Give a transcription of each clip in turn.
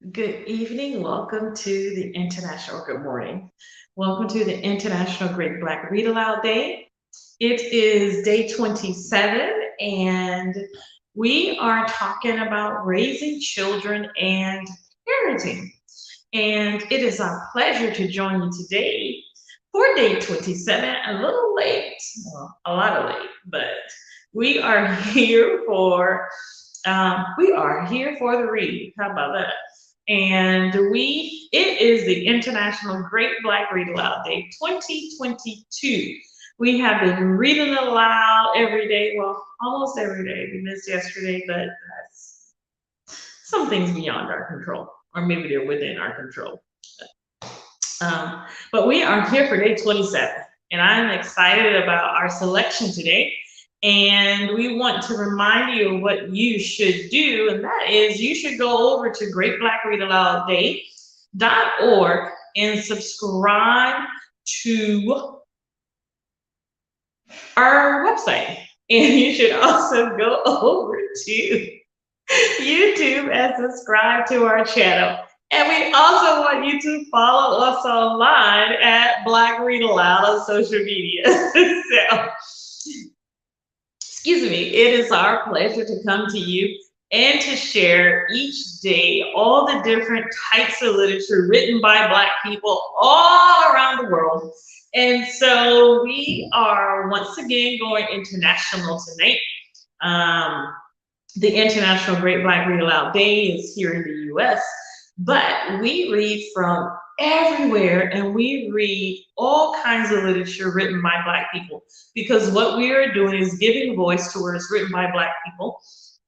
Good evening. Welcome to the International, good morning. Welcome to the International Great Black Read Aloud Day. It is day 27, and we are talking about raising children and parenting. And it is our pleasure to join you today for day 27, a little late, well, a lot of late, but we are here for the read. How about that? And it is the International Great Black Read Aloud Day 2022. We have been reading aloud every day, well, almost every day. We missed yesterday, but that's some things beyond our control, or maybe they're within our control. But we are here for day 27, and I'm excited about our selection today. And we want to remind you of what you should do, and that is you should go over to greatblackreadaloudday.org and subscribe to our website. And you should also go over to YouTube and subscribe to our channel. And we also want you to follow us online at Black Read Aloud on social media. So, excuse me, it is our pleasure to come to you and to share each day all the different types of literature written by Black people all around the world. And so we are once again going international tonight. The International Great Black Read Aloud Day is here in the US, but we read from everywhere and we read all kinds of literature written by Black people, because what we are doing is giving voice to words written by Black people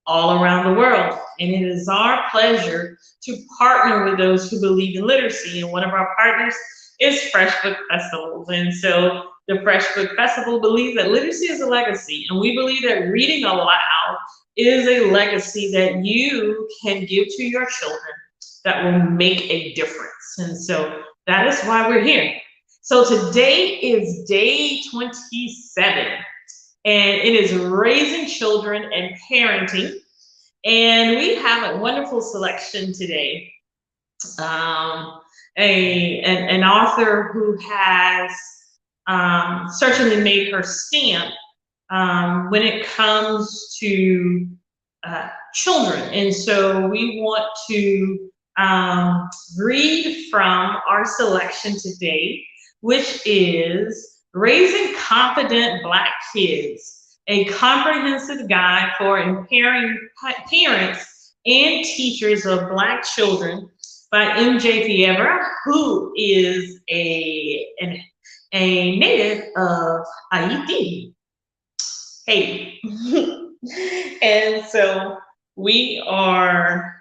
all around the world. And it is our pleasure to partner with those who believe in literacy. And one of our partners is F.R.E.S.H Book Festivals. And so the F.R.E.S.H Book Festival believes that literacy is a legacy, and we believe that reading aloud is a legacy that you can give to your children that will make a difference. And so that is why we're here. So today is day 27, and it is raising children and parenting. And we have a wonderful selection today. An author who has certainly made her stamp when it comes to children. And so we want to read from our selection today, which is Raising Confident Black Kids, a comprehensive guide for empowering parents and teachers of Black children by M.J. Fievre, who is a native of Haiti. Hey. And so we are,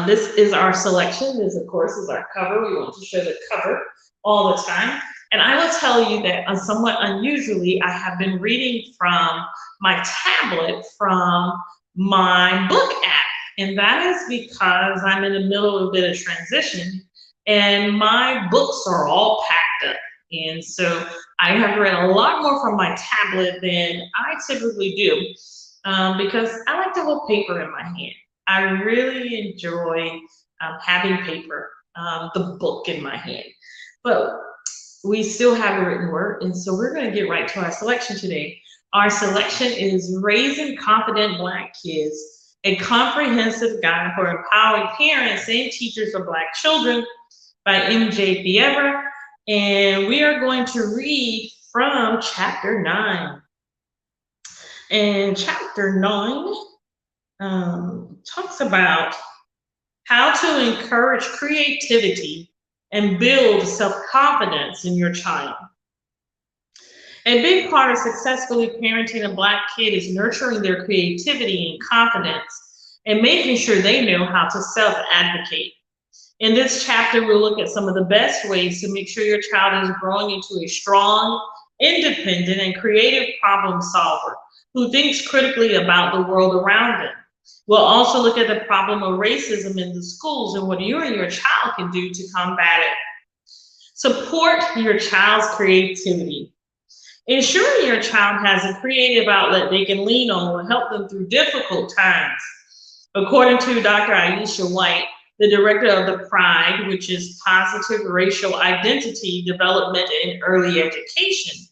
this is our selection. This, of course, is our cover. We want to show the cover all the time. And I will tell you that somewhat unusually, I have been reading from my tablet from my book app. And that is because I'm in the middle of a bit of transition and my books are all packed up. And so I have read a lot more from my tablet than I typically do because I like to hold paper in my hand. I really enjoy having paper, the book in my hand. But we still have a written word, and so we're going to get right to our selection today. Our selection is Raising Confident Black Kids, a comprehensive guide for empowering parents and teachers of Black children by M.J. Fievre. And we are going to read from chapter 9. And chapter 9 talks about how to encourage creativity and build self-confidence in your child. A big part of successfully parenting a Black kid is nurturing their creativity and confidence and making sure they know how to self-advocate. In this chapter, we'll look at some of the best ways to make sure your child is growing into a strong, independent, and creative problem solver who thinks critically about the world around them. We'll also look at the problem of racism in the schools and what you and your child can do to combat it. Support your child's creativity. Ensuring your child has a creative outlet they can lean on will help them through difficult times. According to Dr. Aisha White, the director of the PRIDE, which is Positive Racial Identity Development in Early Education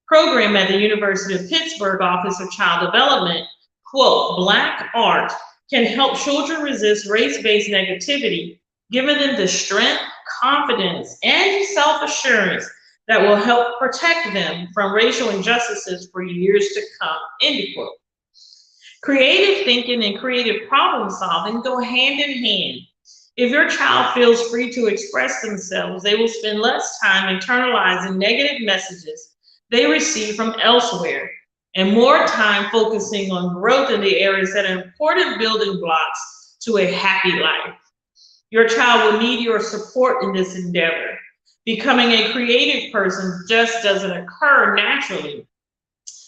program at the University of Pittsburgh Office of Child Development, quote, Black art can help children resist race-based negativity, giving them the strength, confidence, and self-assurance that will help protect them from racial injustices for years to come, end quote. Creative thinking and creative problem solving go hand in hand. If your child feels free to express themselves, they will spend less time internalizing negative messages they receive from elsewhere and more time focusing on growth in the areas that are important building blocks to a happy life. Your child will need your support in this endeavor. Becoming a creative person just doesn't occur naturally.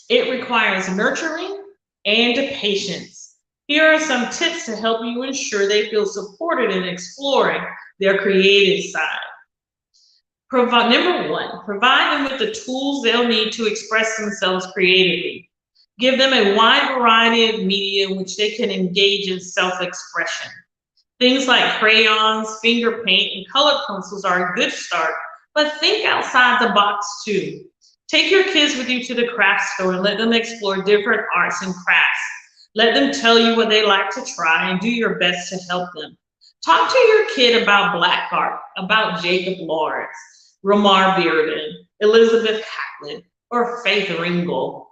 It requires nurturing and patience. Here are some tips to help you ensure they feel supported in exploring their creative side. Number one, provide them with the tools they'll need to express themselves creatively. Give them a wide variety of media in which they can engage in self-expression. Things like crayons, finger paint, and color pencils are a good start, but think outside the box too. Take your kids with you to the craft store and let them explore different arts and crafts. Let them tell you what they like to try and do your best to help them. Talk to your kid about Black art, about Jacob Lawrence, Ramar Bearden, Elizabeth Hacklin, or Faith Ringgold.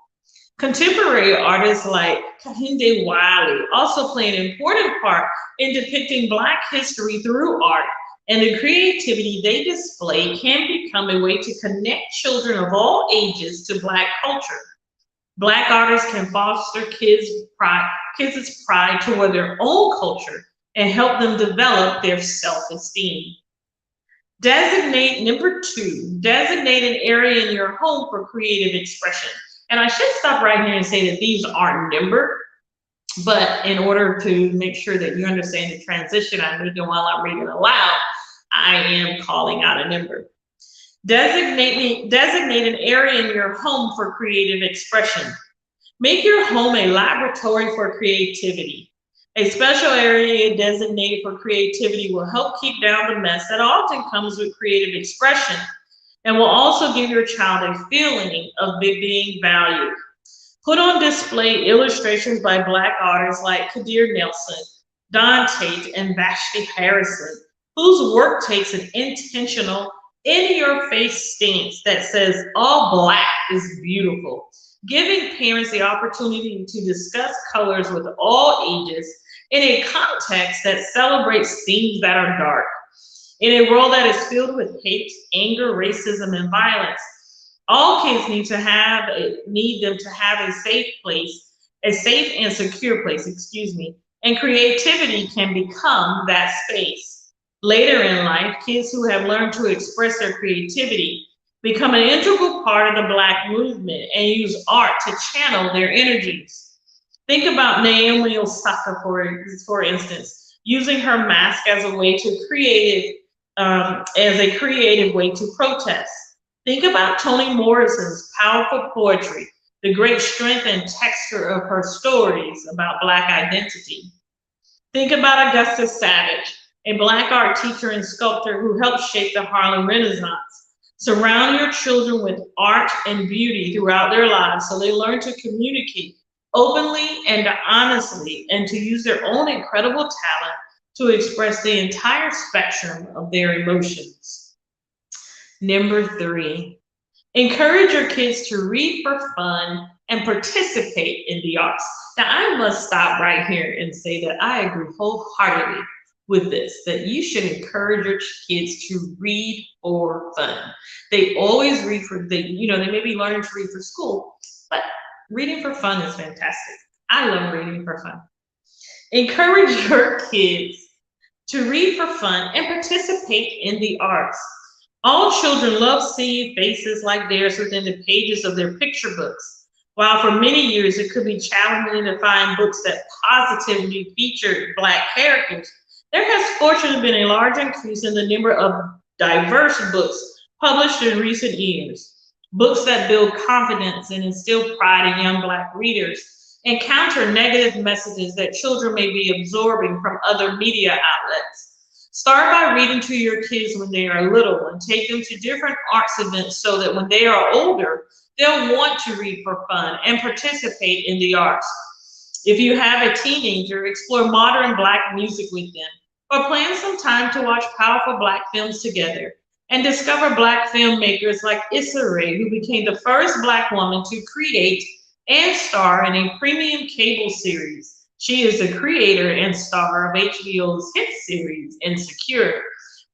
Contemporary artists like Kehinde Wiley also play an important part in depicting Black history through art, and the creativity they display can become a way to connect children of all ages to Black culture. Black artists can foster kids' pride toward their own culture and help them develop their self-esteem. Number two, designate an area in your home for creative expression. And I should stop right here and say that these aren't numbered, but in order to make sure that you understand the transition I'm making while I'm reading aloud, I am calling out a number. Designate an area in your home for creative expression. Make your home a laboratory for creativity. A special area designated for creativity will help keep down the mess that often comes with creative expression and will also give your child a feeling of being valued. Put on display illustrations by Black artists like Kadir Nelson, Don Tate, and Vashti Harrison, whose work takes an intentional, in-your-face stance that says all Black is beautiful, giving parents the opportunity to discuss colors with all ages in a context that celebrates themes that are dark. In a world that is filled with hate, anger, racism, and violence, all kids need them to have a safe and secure place, and creativity can become that space. Later in life, kids who have learned to express their creativity become an integral part of the Black movement and use art to channel their energies. Think about Naomi Osaka, for instance, using her mask as a way to creative way to protest. Think about Toni Morrison's powerful poetry, the great strength and texture of her stories about Black identity. Think about Augusta Savage, a Black art teacher and sculptor who helped shape the Harlem Renaissance. Surround your children with art and beauty throughout their lives so they learn to communicate openly and honestly and to use their own incredible talent to express the entire spectrum of their emotions. Number three, encourage your kids to read for fun and participate in the arts. Now, I must stop right here and say that I agree wholeheartedly with this, that you should encourage your kids to read for fun. They always read they may be learning to read for school, but reading for fun is fantastic. I love reading for fun. Encourage your kids to read for fun and participate in the arts. All children love seeing faces like theirs within the pages of their picture books. While for many years it could be challenging to find books that positively featured Black characters, there has fortunately been a large increase in the number of diverse books published in recent years. Books that build confidence and instill pride in young Black readers and counter negative messages that children may be absorbing from other media outlets. Start by reading to your kids when they are little and take them to different arts events so that when they are older, they'll want to read for fun and participate in the arts. If you have a teenager, explore modern Black music with them, or plan some time to watch powerful Black films together and discover Black filmmakers like Issa Rae, who became the first Black woman to create and star in a premium cable series. She is the creator and star of HBO's hit series Insecure.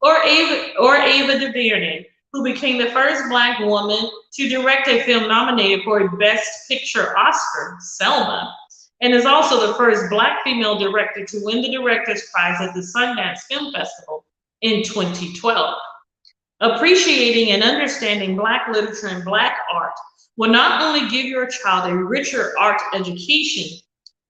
Or Ava DuVernay, who became the first Black woman to direct a film nominated for a Best Picture Oscar, Selma, and is also the first Black female director to win the Director's Prize at the Sundance Film Festival in 2012. Appreciating and understanding Black literature and Black art will not only give your child a richer art education,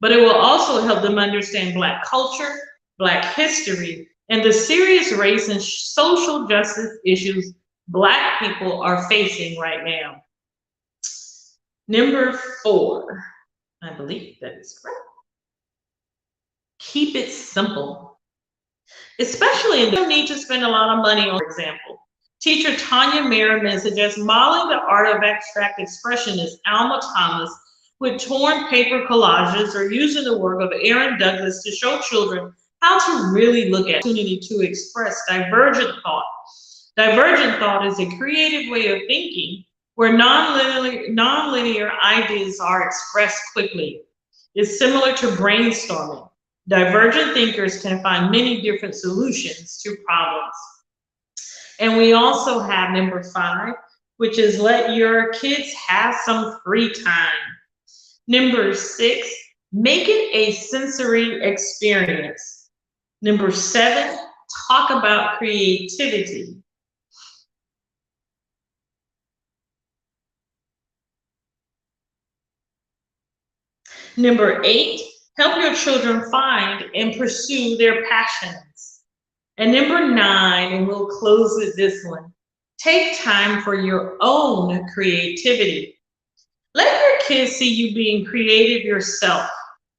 but it will also help them understand Black culture, Black history, and the serious race and social justice issues Black people are facing right now. Number 4, I believe that is correct. Keep it simple. Especially in the need to spend a lot of money on, for example. Teacher Tanya Merriman suggests modeling the art of abstract expressionist Alma Thomas with torn paper collages or using the work of Aaron Douglas to show children how to really look at opportunity to express divergent thought. Divergent thought is a creative way of thinking where nonlinear ideas are expressed quickly. It's similar to brainstorming. Divergent thinkers can find many different solutions to problems. And we also have number 5, which is let your kids have some free time. Number 6, make it a sensory experience. Number 7, talk about creativity. Number 8, help your children find and pursue their passions. And number 9, and we'll close with this one, take time for your own creativity. Let your kids see you being creative yourself.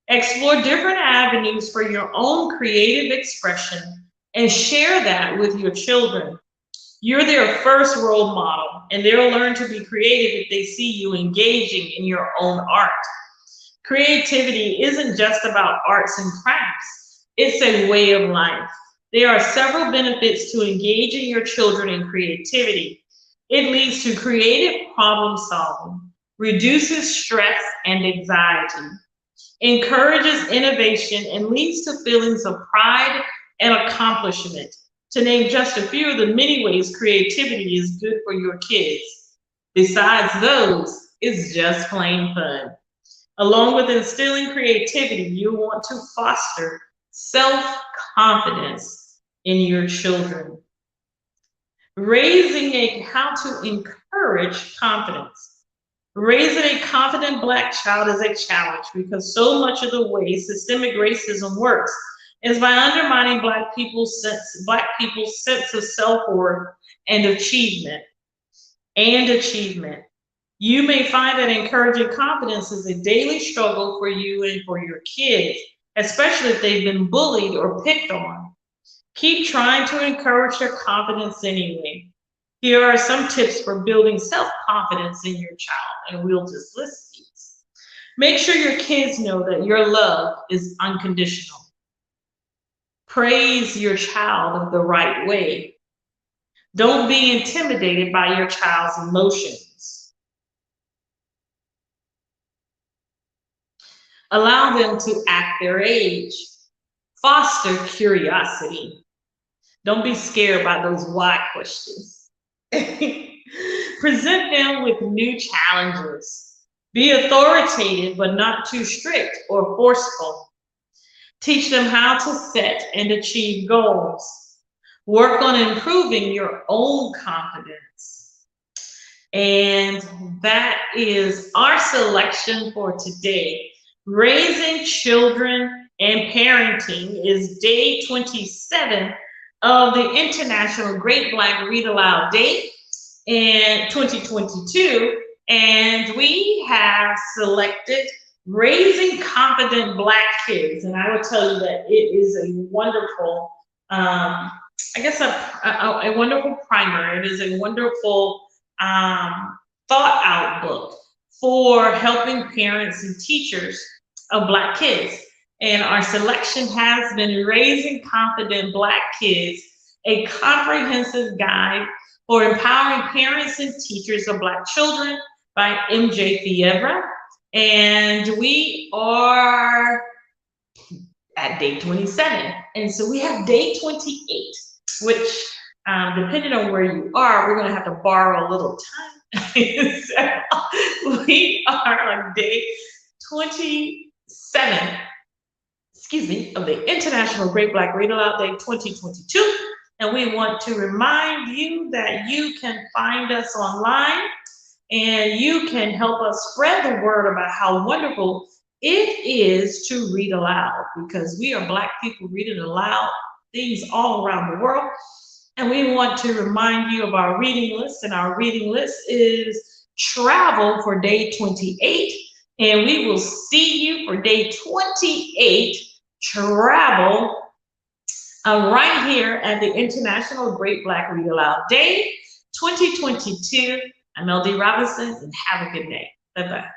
Explore different avenues for your own creative expression and share that with your children. You're their first role model, and they'll learn to be creative if they see you engaging in your own art. Creativity isn't just about arts and crafts, it's a way of life. There are several benefits to engaging your children in creativity. It leads to creative problem solving, reduces stress and anxiety, encourages innovation, and leads to feelings of pride and accomplishment, to name just a few of the many ways creativity is good for your kids. Besides those, it's just plain fun. Along with instilling creativity, you want to foster self-confidence in your children. How to encourage confidence. Raising a confident Black child is a challenge because so much of the way systemic racism works is by undermining Black people's sense of self-worth and achievement. You may find that encouraging confidence is a daily struggle for you and for your kids, especially if they've been bullied or picked on. Keep trying to encourage their confidence anyway. Here are some tips for building self-confidence in your child, and we'll just list these. Make sure your kids know that your love is unconditional. Praise your child the right way. Don't be intimidated by your child's emotions. Allow them to act their age. Foster curiosity. Don't be scared by those why questions. Present them with new challenges. Be authoritative, but not too strict or forceful. Teach them how to set and achieve goals. Work on improving your own confidence. And that is our selection for today. Raising children and parenting is day 27 of the International Great Black Read Aloud Day in 2022. And we have selected Raising Confident Black Kids. And I will tell you that it is a wonderful I guess a wonderful primer. It is a wonderful thought out book for helping parents and teachers of Black kids. And our selection has been Raising Confident Black Kids, a comprehensive guide for empowering parents and teachers of Black children by MJ Fievre. And we are at day 27. And so we have day 28, which, depending on where you are, we're going to have to borrow a little time. So we are on day 27, excuse me, of the International Great Black Read Aloud Day 2022. And we want to remind you that you can find us online and you can help us spread the word about how wonderful it is to read aloud, because we are Black people reading aloud things all around the world. And we want to remind you of our reading list, and our reading list is travel for day 28. And we will see you for day 28, travel, right here at the International Great Black Read Aloud Day 2022. I'm LD Robinson, and have a good day. Bye-bye.